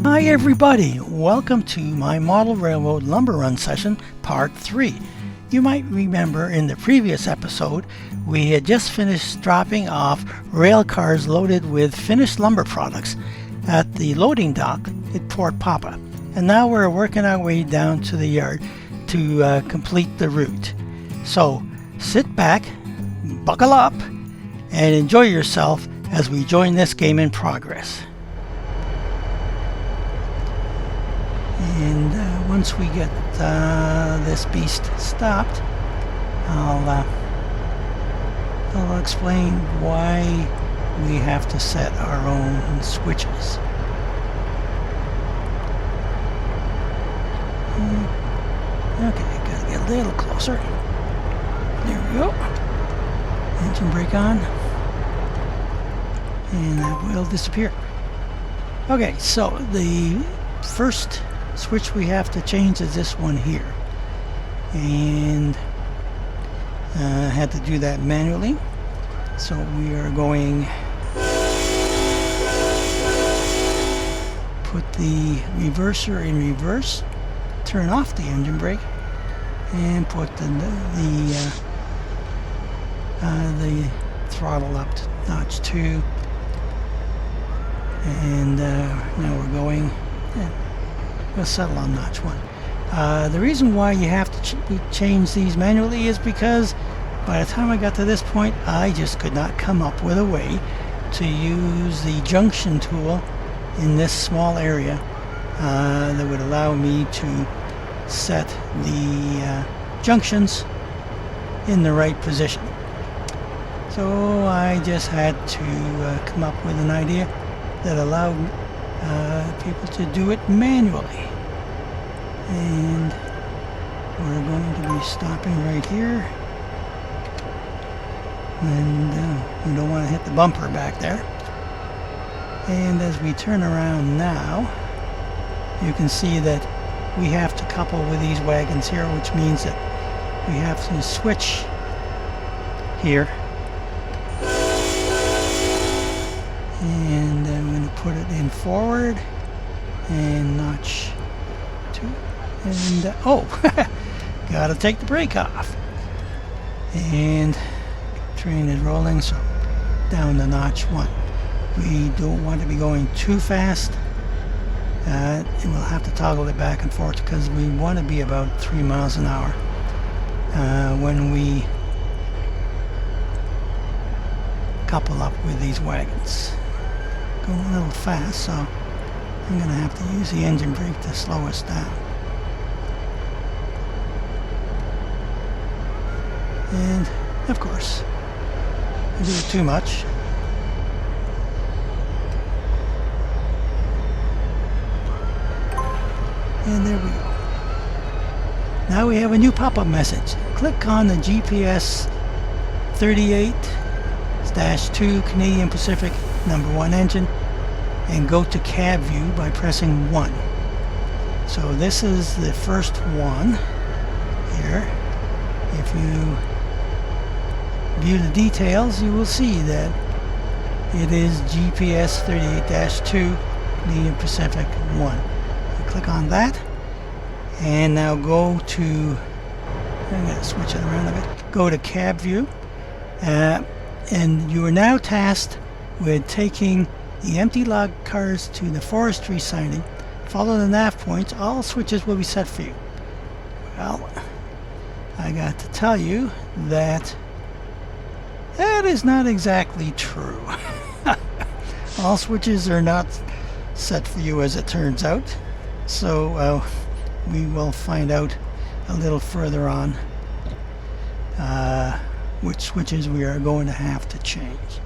Hi everybody, welcome to my model railroad lumber run session part 3. You might remember in the previous episode we had just finished dropping off rail cars loaded with finished lumber products at the loading dock at Port Papa, and now we're working our way down to the yard to complete the route. So sit back, buckle up, and enjoy yourself as we join this game in progress. And once we get this beast stopped, I'll explain why we have to set our own switches. Okay, gotta get a little closer. There we go. Engine brake on. And that will disappear. Okay, so the first switch we have to change is this one here, and I had to do that manually, so we are going put the reverser in reverse, turn off the engine brake, and put the throttle up to notch 2, and now we're going. We'll settle on notch 1. The reason why you have to change these manually is because by the time I got to this point, I just could not come up with a way to use the junction tool in this small area that would allow me to set the junctions in the right position. So I just had to come up with an idea that allowed people to do it manually. And we're going to be stopping right here, and we don't want to hit the bumper back there. And as we turn around now, you can see that we have to couple with these wagons here, which means that we have to switch here, and I'm going to put it in forward and notch 2, and gotta take the brake off, and train is rolling, so down to notch 1. We don't want to be going too fast, and we'll have to toggle it back and forth because we want to be about 3 miles an hour when we couple up with these wagons. Going a little fast, so I'm going to have to use the engine brake to slow us down. And, of course, I do it too much. And there we go. Now we have a new pop-up message. Click on the GPS 38-2 Canadian Pacific number 1 engine and go to cab view by pressing 1. So this is the first one here. If you view the details, you will see that it is GPS 38-2 Canadian Pacific 1. So click on that, and now go to, I'm going to switch it around a bit, go to cab view, and you are now tasked with taking the empty log cars to the forestry siding. Follow the nav points. All switches will be set for you. Well, I got to tell you that is not exactly true. All switches are not set for you, as it turns out. So we will find out a little further on which switches we are going to have to change.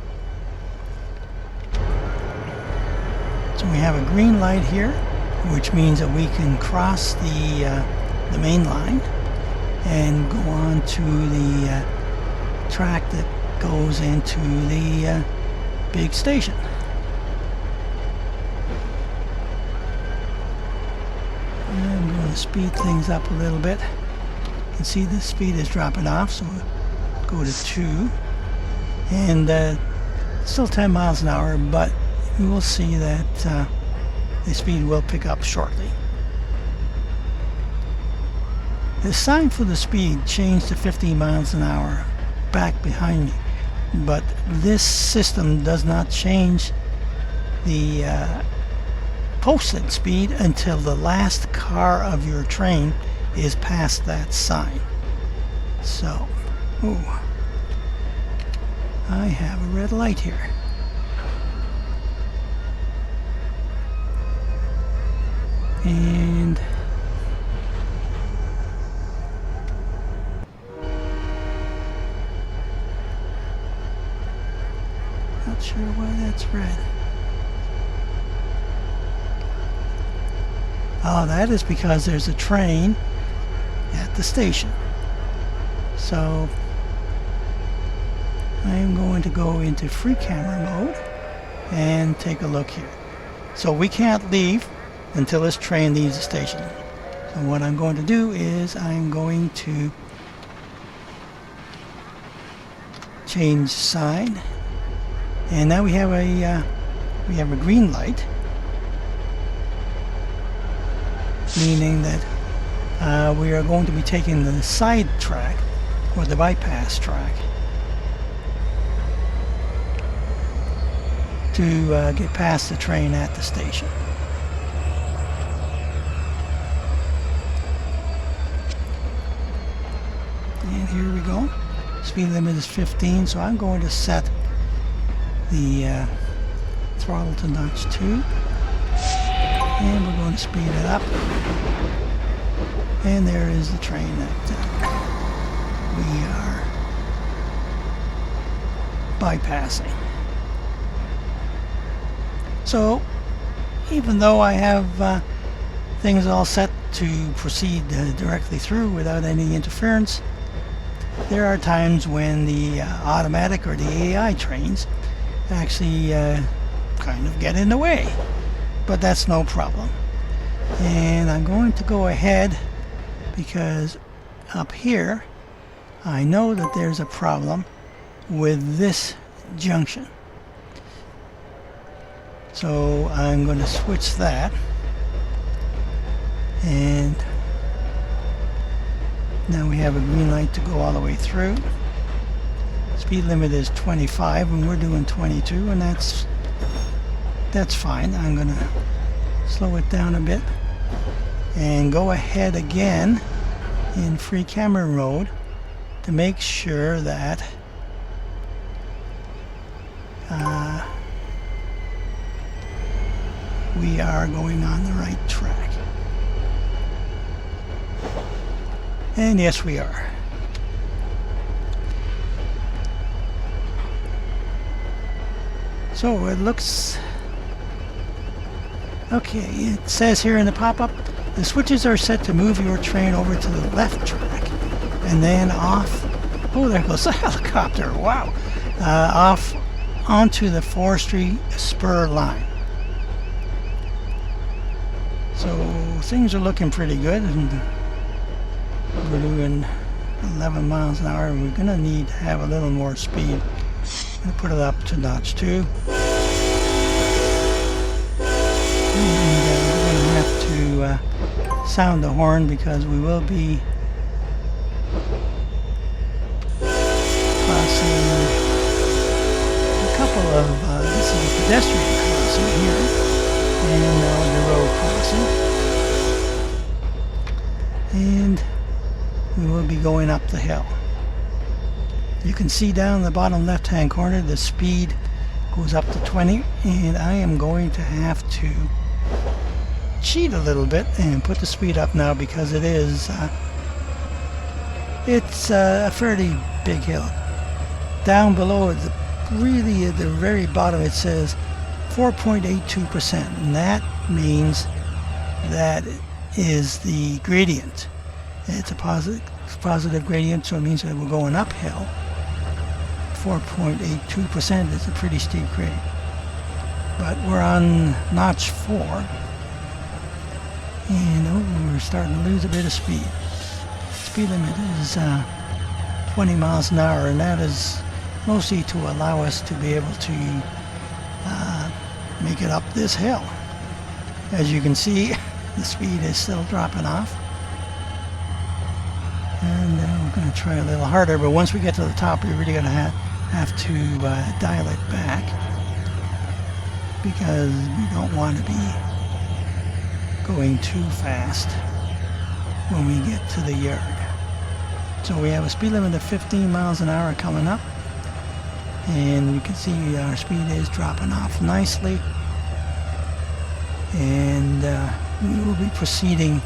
So we have a green light here, which means that we can cross the main line and go on to the track that goes into the big station. I'm going to speed things up a little bit. You can see the speed is dropping off, so we'll go to 2. And still 10 miles an hour, but you will see that the speed will pick up shortly. The sign for the speed changed to 15 miles an hour back behind me, but this system does not change the posted speed until the last car of your train is past that sign. So, I have a red light here. And not sure why that's red. Oh, that is because there's a train at the station. So I am going to go into free camera mode and take a look here. So we can't leave until this train leaves the station. So what I'm going to do is I'm going to change sign, and now we have a green light, meaning that we are going to be taking the side track or the bypass track to get past the train at the station. And here we go. Speed limit is 15, so I'm going to set the throttle to notch 2. And we're going to speed it up. And there is the train that we are bypassing. So, even though I have things all set to proceed directly through without any interference, there are times when the automatic or the AI trains actually kind of get in the way. But that's no problem. And I'm going to go ahead because up here I know that there's a problem with this junction. So I'm going to switch that, and now we have a green light to go all the way through. Speed limit is 25 and we're doing 22, and that's fine. I'm going to slow it down a bit and go ahead again in free camera mode to make sure that we are going on the right track. And yes, we are. So it looks okay. It says here in the pop-up, the switches are set to move your train over to the left track and then off. Oh, there goes the helicopter. Wow. Off onto the Forestry spur line. So things are looking pretty good, and we're doing 11 miles an hour, and we're going to need to have a little more speed. I'm going to put it up to notch 2. And we're going to have to sound the horn because we will be crossing a couple of, this is a pedestrian crossing here, and the road crossing. And we will be going up the hill. You can see down in the bottom left hand corner the speed goes up to 20, and I am going to have to cheat a little bit and put the speed up now because it is it's a fairly big hill. Down below, really at the very bottom, it says 4.82%, and that means that is the gradient. It's a positive gradient, so it means that we're going uphill. 4.82% is a pretty steep grade. But we're on notch 4, and we're starting to lose a bit of speed. Speed limit is 20 miles an hour, and that is mostly to allow us to be able to make it up this hill. As you can see, the speed is still dropping off. And we're going to try a little harder, but once we get to the top, we're really going to have to dial it back, because we don't want to be going too fast when we get to the yard. So we have a speed limit of 15 miles an hour coming up, and you can see our speed is dropping off nicely, and we will be proceeding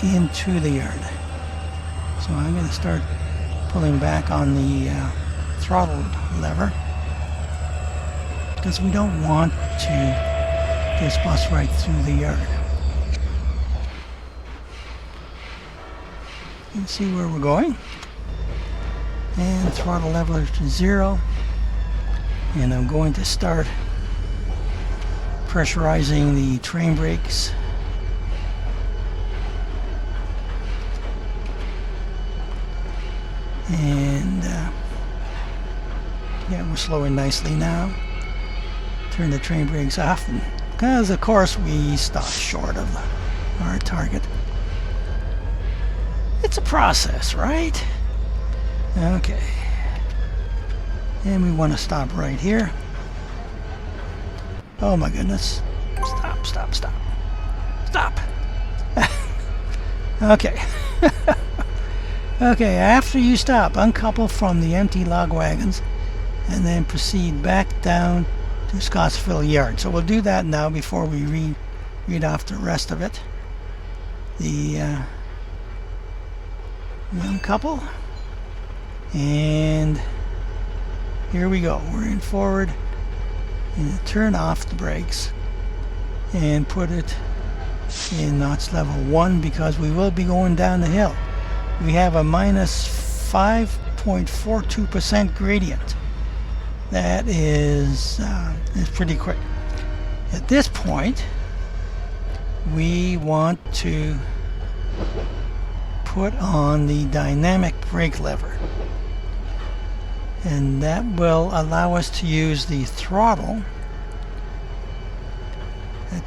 into the yard. So I'm going to start pulling back on the throttle lever, because we don't want to just bust right through the yard. You can see where we're going, and throttle lever to 0, and I'm going to start pressurizing the train brakes. And yeah, we're slowing nicely now. Turn the train brakes off, and because of course we stopped short of our target. It's a process, right? Okay. And we want to stop right here. Oh my goodness. Stop, stop, stop. Stop. Okay. Okay, after you stop, uncouple from the empty log wagons and then proceed back down to Scottsville Yard. So we'll do that now before we read off the rest of it. We uncouple, and here we go. We're in forward, and turn off the brakes and put it in notch level 1, because we will be going down the hill. We have a minus 5.42% gradient. That is pretty quick. At this point, we want to put on the dynamic brake lever, and that will allow us to use the throttle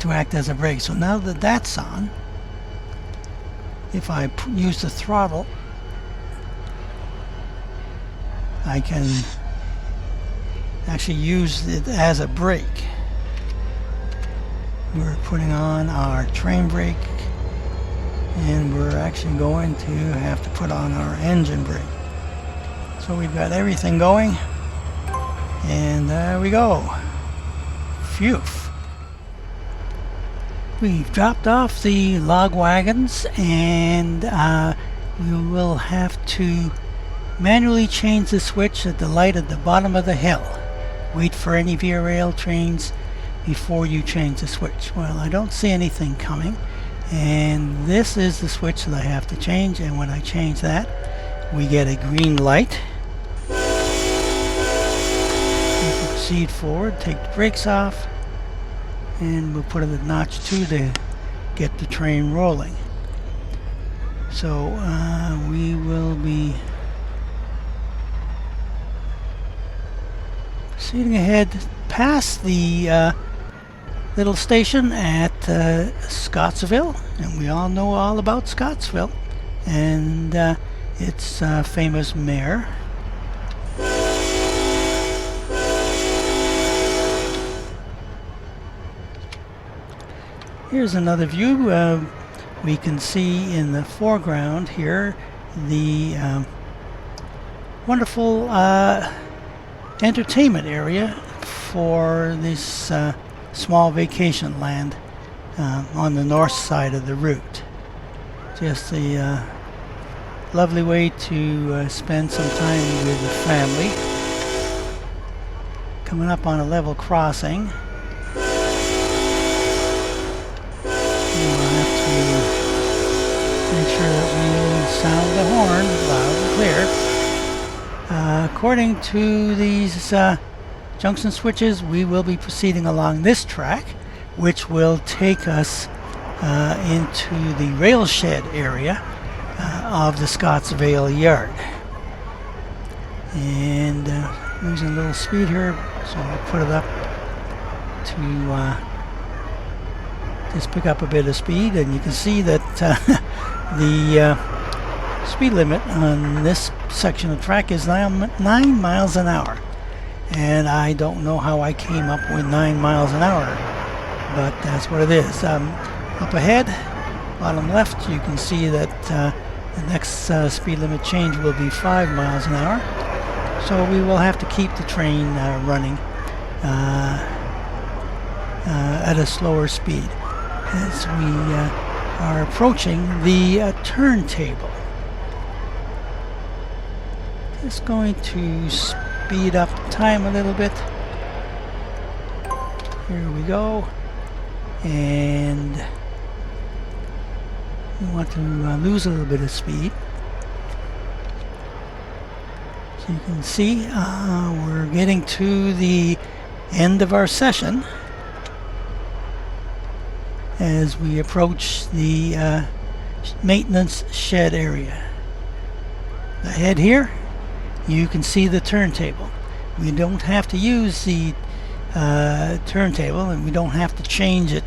to act as a brake. So now that that's on, if I use the throttle, I can actually use it as a brake. We're putting on our train brake, and we're actually going to have to put on our engine brake. So we've got everything going, and there we go. Phew. We've dropped off the log wagons, and we will have to manually change the switch at the light at the bottom of the hill. Wait for any Via Rail trains before you change the switch. Well, I don't see anything coming, and this is the switch that I have to change, and when I change that, we get a green light. We proceed forward, take the brakes off, and we'll put it at notch 2 to get the train rolling. So we will be proceeding ahead past the little station at Scottsville, and we all know all about Scottsville and its famous mayor. Here's another view. We can see in the foreground here the wonderful entertainment area for this small vacation land on the north side of the route. Just a lovely way to spend some time with the family. Coming up on a level crossing. We'll have to make sure that we sound the horn loud and clear. According to these junction switches, we will be proceeding along this track, which will take us into the rail shed area of the Scottsville Yard. And losing a little speed here, so I'll put it up to just pick up a bit of speed, and you can see that the speed limit on this section of track is 9 miles an hour. And I don't know how I came up with 9 miles an hour, but that's what it is. Up ahead, bottom left, you can see that the next speed limit change will be 5 miles an hour. So we will have to keep the train running at a slower speed as we are approaching the turntable. Just going to speed up time a little bit. Here we go. And we want to lose a little bit of speed. So you can see we're getting to the end of our session as we approach the maintenance shed area. Ahead here, you can see the turntable. We don't have to use the turntable, and we don't have to change it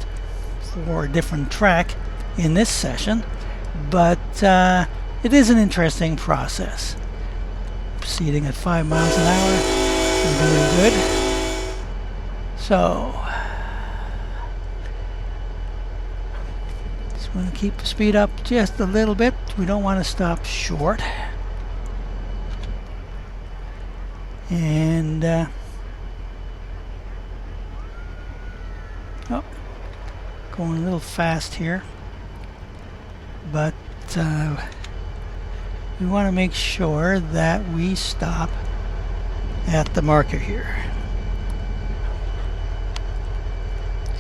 for a different track in this session, but it is an interesting process. Proceeding at 5 miles an hour, we're doing good. So just want to keep the speed up just a little bit. We don't want to stop short. And going a little fast here, but we want to make sure that we stop at the marker here.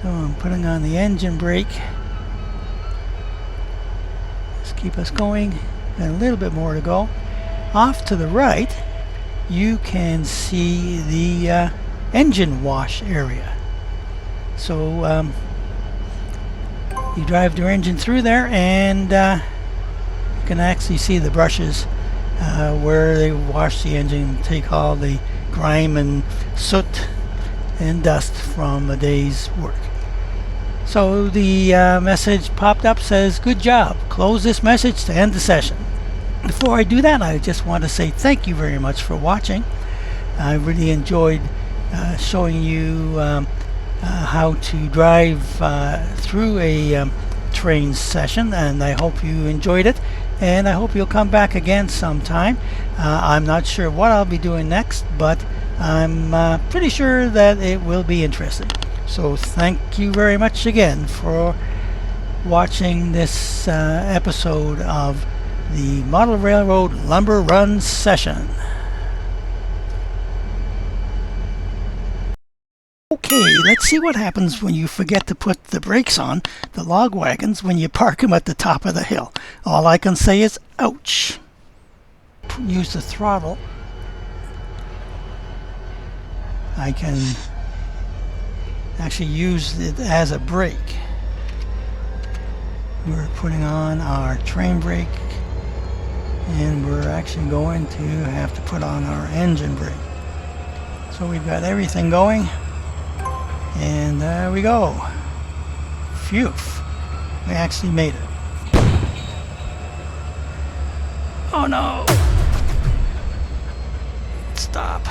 So I'm putting on the engine brake. Just keep us going. Got a little bit more to go. Off to the right, you can see the engine wash area. So you drive your engine through there, and you can actually see the brushes where they wash the engine and take all the grime and soot and dust from a day's work. So the message popped up, says, "Good job. Close this message to end the session." Before I do that, I just want to say thank you very much for watching. I really enjoyed showing you how to drive through a train session, and I hope you enjoyed it, and I hope you'll come back again sometime. I'm not sure what I'll be doing next, but I'm pretty sure that it will be interesting. So thank you very much again for watching this episode of the Model Railroad Lumber Run session. Okay, let's see what happens when you forget to put the brakes on the log wagons when you park them at the top of the hill. All I can say is, ouch. Use the throttle. I can actually use it as a brake. We're putting on our train brake, and we're actually going to have to put on our engine brake. So we've got everything going, and there we go. Phew, we actually made it. Oh no! Stop.